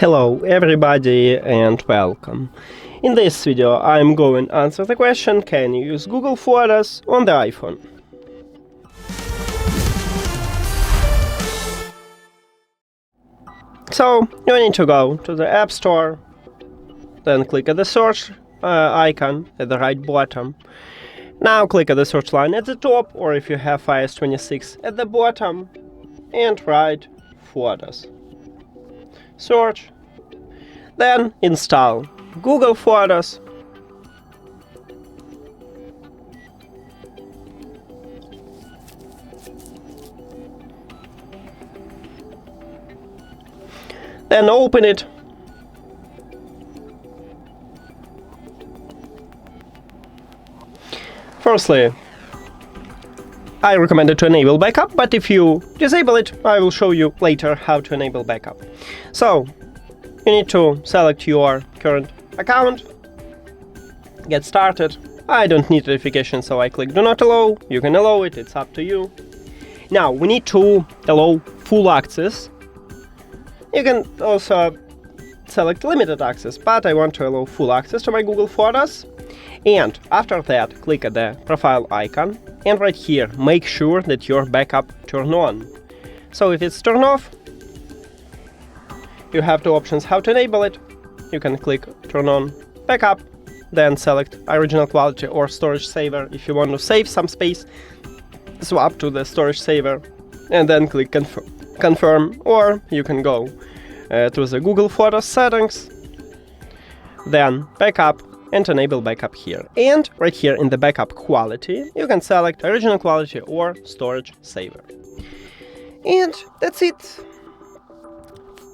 Hello everybody and welcome. In this video I'm going to answer the question, can you use Google Photos on the iPhone? So you need to go to the App Store, then click at the search icon at the right bottom. Now click at the search line at the top, or if you have iOS 26 at the bottom, and write Photos. Search, then install Google Photos. Then open it. Firstly, I recommend it to enable backup, but if you disable it, I will show you later how to enable backup. So, you need to select your current account, get started. I don't need notification, so I click do not allow. You can allow it, it's up to you. Now, we need to allow full access. You can also select limited access, but I want to allow full access to my Google Photos. And after that, click at the profile icon, and right here, make sure that your backup turn on. So if it's turned off, you have two options how to enable it. You can click turn on backup, then select original quality or storage saver if you want to save some space. Swap to the storage saver, and then click confirm, or you can go to the Google Photos settings, then backup, and enable backup here. And right here in the backup quality, you can select original quality or storage saver. And that's it.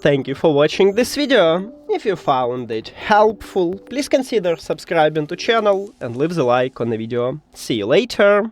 Thank you for watching this video. If you found it helpful, please consider subscribing to channel and leave the like on the video. See you later.